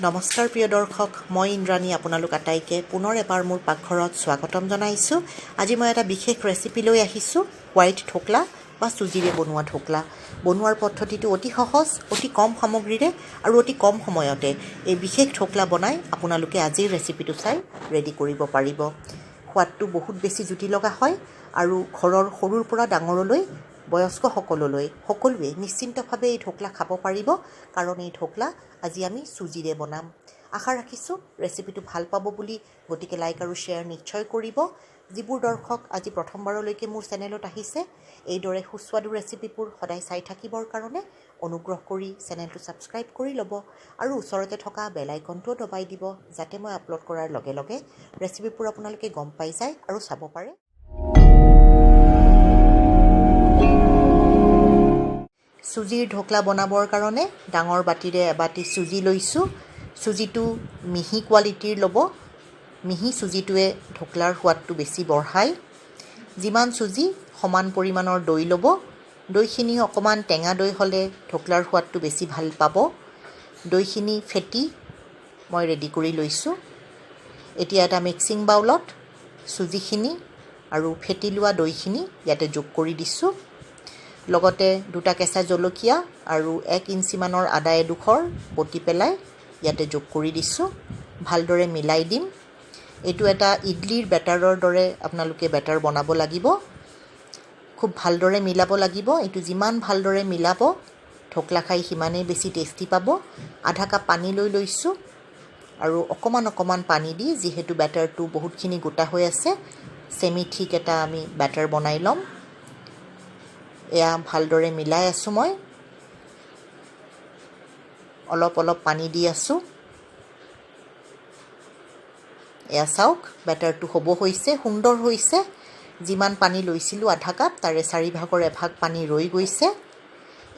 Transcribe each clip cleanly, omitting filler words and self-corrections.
নমস্কাৰ প্ৰিয় দৰ্শক, মই ইন্দ্ৰাণী আপোনালোক আটাইকে পুনৰ এবাৰ মোৰ পাকঘৰত স্বাগতম জনাইছোঁ। আজি মই এটা বিশেষ ৰেচিপি লৈ আহিছোঁ, হোৱাইট ঢোকলা বা চুজিৰে বনোৱা ঢোকলা। বনোৱাৰ পদ্ধতিটো অতি সহজ, অতি কম সামগ্ৰীৰে আৰু অতি কম সময়তে এই বিশেষ ঢোকলা বনাই আপোনালোকে আজিৰ ৰেচিপিটো চাই ৰেডি কৰিব পাৰিব। সোৱাদটো বহুত বেছি জুতি লগা হয় আৰু ঘৰৰ সৰুৰ পৰা ডাঙৰলৈ বয়স্কসকললৈ সকলোৱে নিশ্চিন্তভাৱে এই ঢোকলা খাব পাৰিব, কাৰণ এই ঢোকলা আজি আমি চুজিৰে বনাম। আশা ৰাখিছোঁ ৰেচিপিটো ভাল পাব বুলি, গতিকে লাইক আৰু শ্বেয়াৰ নিশ্চয় কৰিব। যিবোৰ দৰ্শক আজি প্ৰথমবাৰলৈকে মোৰ চেনেলত আহিছে, এইদৰে সুস্বাদু ৰেচিপিবোৰ সদায় চাই থাকিবৰ কাৰণে অনুগ্ৰহ কৰি চেনেলটো ছাবস্ক্ৰাইব কৰি ল'ব আৰু ওচৰতে থকা বেল আইকনটোও দবাই দিব, যাতে মই আপলোড কৰাৰ লগে লগে ৰেচিপিবোৰ আপোনালোকে গম পাই যায় আৰু চাব পাৰে। চুজিৰ ঢোকলা বনাবৰ কাৰণে ডাঙৰ বাতিৰে এবাতি চুজি লৈছোঁ। চুজিটো মিহি কোৱালিটিৰ ল'ব। মিহি চুজিটোৱে ঢোকলাৰ সোৱাদটো বেছি বঢ়ায়। যিমান চুজি সমান পৰিমাণৰ দৈ ল'ব। দৈখিনি অকণমান টেঙা দৈ হ'লে ঢোকলাৰ সোৱাদটো বেছি ভাল পাব। দৈখিনি ফেটি মই ৰেডি কৰি লৈছোঁ। এতিয়া এটা মিক্সিং বাউলত চুজিখিনি আৰু ফেটি লোৱা দৈখিনি ইয়াতে যোগ কৰি দিছোঁ। লগতে দুটা কেঁচা জলকীয়া আৰু 1 ইঞ্চিমানৰ আদা এডোখৰ বটি পেলাই ইয়াতে যোগ কৰি দিছোঁ। ভালদৰে মিলাই দিম। এইটো এটা ইডলিৰ বেটাৰৰ দৰে আপোনালোকে বেটাৰ বনাব লাগিব। খুব ভালদৰে মিলাব লাগিব। এইটো যিমান ভালদৰে মিলাব, ঢোকলা খাই সিমানেই বেছি টেষ্টি পাব। আধা কাপ পানী লৈ লৈছোঁ আৰু অকণমান পানী দি, যিহেতু বেটাৰটো বহুতখিনি গোটা হৈ আছে, চেমি ঠিক এটা আমি বেটাৰ বনাই ল'ম। এয়া ভালদৰে মিলাই আছোঁ। মই অলপ পানী দি আছোঁ। এয়া চাওক, বেটাৰটো হ'ব হৈছে, সুন্দৰ হৈছে। যিমান পানী লৈছিলোঁ আধা কাপ, তাৰে 4/4 এভাগ পানী ৰৈ গৈছে।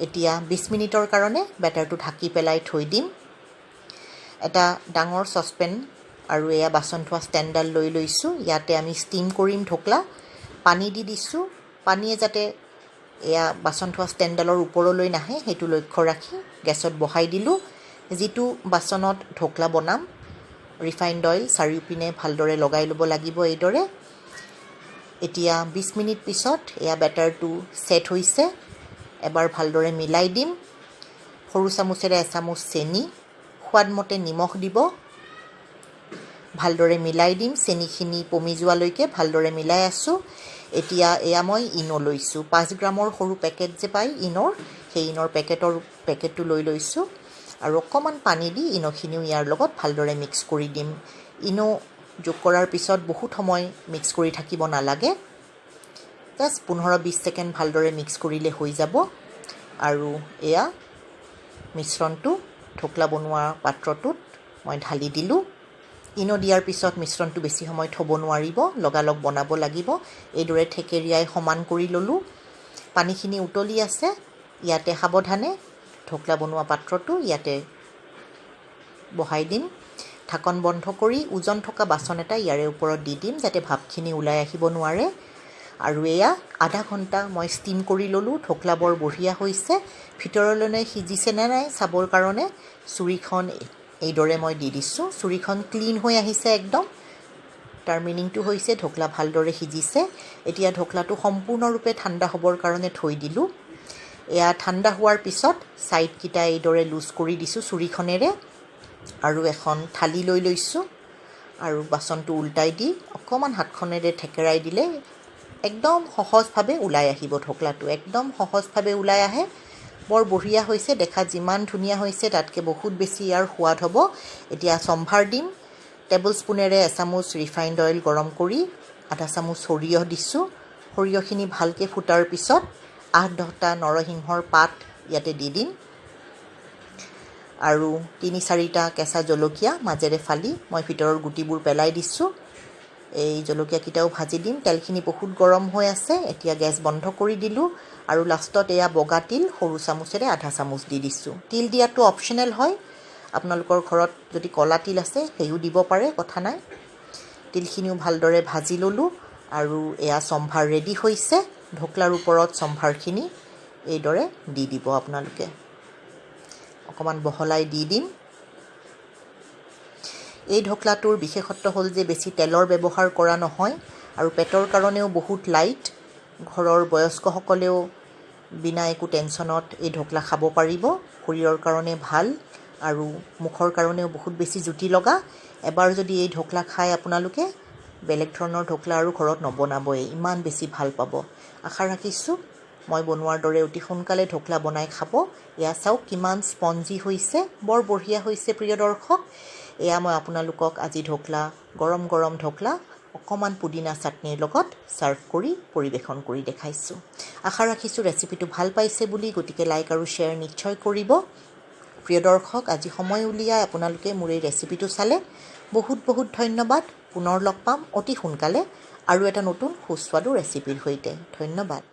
এতিয়া 20 মিনিটৰ কাৰণে বেটাৰটো ঢাকি পেলাই থৈ দিম। এটা ডাঙৰ চচপেন আৰু এয়া বাচন থোৱা ষ্টেণ্ডডাল লৈ লৈছোঁ। ইয়াতে আমি ষ্টিম কৰিম ঢোকলা। পানী দি দিছোঁ। পানীয়ে যাতে এয়া বাচন থোৱা ষ্টেণ্ডডালৰ ওপৰলৈ নাহে, সেইটো লক্ষ্য ৰাখি গেছত বহাই দিলোঁ। যিটো বাচনত ঢোকলা বনাম, ৰিফাইণ্ড অইল চাৰিওপিনে ভালদৰে লগাই ল'ব লাগিব এইদৰে। এতিয়া 20 মিনিট পিছত এয়া বেটাৰটো ছেট হৈছে। এবাৰ ভালদৰে মিলাই দিম। সৰু চামুচেৰে এচামুচ চেনি, সোৱাদমতে নিমখ দিব। ভালদৰে মিলাই দিম। চেনিখিনি পমি যোৱালৈকে ভালদৰে মিলাই আছোঁ। এতিয়া এয়া মই ইনো লৈছোঁ। 5 গ্ৰামৰ সৰু পেকেট যে পায় ইনৰ, সেই ইনৰ পেকেটটো লৈ লৈছোঁ আৰু অকণমান পানী দি ইনোখিনিও ইয়াৰ লগত ভালদৰে মিক্স কৰি দিম। ইনো যোগ কৰাৰ পিছত বহুত সময় মিক্স কৰি থাকিব নালাগে। জাষ্ট 15-20 ছেকেণ্ড ভালদৰে মিক্স কৰিলে হৈ যাব। আৰু এয়া মিশ্ৰণটো ঢোকলা বনোৱা পাত্ৰটোত মই ঢালি দিলোঁ। ইনো দিয়াৰ পিছত মিশ্ৰণটো বেছি সময় থ'ব নোৱাৰিব, লগালগ বনাব লাগিব। এইদৰে থেকেৰিয়াই সমান কৰি ল'লোঁ। পানীখিনি উতলি আছে। ইয়াতে সাৱধানে ঢোকলা বনোৱা পাত্ৰটো ইয়াতে বহাই দিম। ঢাকন বন্ধ কৰি ওজন থকা বাচন এটা ইয়াৰে ওপৰত দি দিম, যাতে ভাপখিনি ওলাই আহিব নোৱাৰে। আৰু এয়া আধা ঘণ্টা মই ষ্টিম কৰি ল'লোঁ। ঢোকলা বৰ বঢ়িয়া হৈছে। ভিতৰলৈ সিজিছে নে নাই চাবৰ কাৰণে চুৰিখন এইদৰে মই দি দিছোঁ। চুৰিখন ক্লিন হৈ আহিছে একদম। তাৰ মিনিংটো হৈছে ঢোকলা ভালদৰে সিজিছে। এতিয়া ঢোকলাটো সম্পূৰ্ণৰূপে ঠাণ্ডা হ'বৰ কাৰণে থৈ দিলোঁ। এয়া ঠাণ্ডা হোৱাৰ পিছত ছাইডকেইটা এইদৰে লুজ কৰি দিছোঁ চুৰিখনেৰে আৰু এখন থালি লৈ লৈছোঁ আৰু বাচনটো উল্টাই দি অকণমান হাতখনেৰে থেকেৰাই দিলে একদম সহজভাৱে ওলাই আহিব ঢোকলাটো। একদম সহজভাৱে ওলাই আহে। বৰ বঢ়িয়া হৈছে। দেখাত যিমান ধুনীয়া হৈছে, তাতকৈ বহুত বেছি ইয়াৰ সোৱাদ হ'ব। এতিয়া চম্ভাৰ দিম। টেবুল স্পুনেৰে এচামুচ ৰিফাইণ্ড অইল গৰম কৰি আধা চামুচ সৰিয়হ দিছোঁ। সৰিয়হখিনি ভালকৈ ফুটাৰ পিছত 8-10টা নৰসিংহৰ পাত ইয়াতে দি দিম আৰু 3-4টা কেঁচা জলকীয়া মাজেৰে ফালি মই ভিতৰৰ গুটিবোৰ পেলাই দিছোঁ। এই জলকীয়াকেইটাও ভাজি দিম। তেলখিনি বহুত গৰম হৈ আছে। এতিয়া গেছ বন্ধ কৰি দিলোঁ আৰু লাষ্টত এয়া বগা তিল সৰু চামুচেৰে আধা চামুচ দি দিছোঁ। তিল দিয়াটো অপশ্যনেল হয়। আপোনালোকৰ ঘৰত যদি ক'লা তিল আছে সেইও দিব পাৰে, কথা নাই। তিলখিনিও ভালদৰে ভাজি ল'লোঁ আৰু এয়া চম্ভাৰ ৰেডি হৈছে। ঢোকলাৰ ওপৰত চম্ভাৰখিনি এইদৰে দি দিব আপোনালোকে। অকণমান বহলাই দি দিম। এই ঢকলাটোৰ বিশেষত্ব হ'ল যে বেছি তেলৰ ব্যৱহাৰ কৰা নহয় আৰু পেটৰ কাৰণেও বহুত লাইট। ঘৰৰ বয়স্কসকলেও বিনা একো টেনশ্যনত এই ঢকলা খাব পাৰিব। শৰীৰৰ কাৰণে ভাল আৰু মুখৰ কাৰণেও বহুত বেছি জুতি লগা। এবাৰ যদি এই ঢকলা খাই আপোনালোকে বেলেগ ধৰণৰ ঢকলা আৰু ঘৰত নবনাবই, ইমান বেছি ভাল পাব। আশা ৰাখিছোঁ মই বনোৱাৰ দৰে অতি সোনকালে ঢকলা বনাই খাব। এয়া চাওক কিমান স্পঞ্জি হৈছে, বৰ বঢ়িয়া হৈছে প্ৰিয় দৰ্শক। এয়া মই আপোনালোকক আজি ঢকলা, গৰম গৰম ঢকলা অকণমান পুদিনা চাটনিৰ লগত ছাৰ্ভ কৰি পৰিৱেশন কৰি দেখাইছোঁ। আশা ৰাখিছোঁ ৰেচিপিটো ভাল পাইছে বুলি, গতিকে লাইক আৰু শ্বেয়াৰ নিশ্চয় কৰিব। প্ৰিয় দৰ্শক, আজি সময় উলিয়াই আপোনালোকে মোৰ এই ৰেচিপিটো চালে বহুত বহুত ধন্যবাদ। পুনৰ লগ পাম অতি সোনকালে আৰু এটা নতুন সুস্বাদু ৰেচিপিৰ সৈতে। ধন্যবাদ।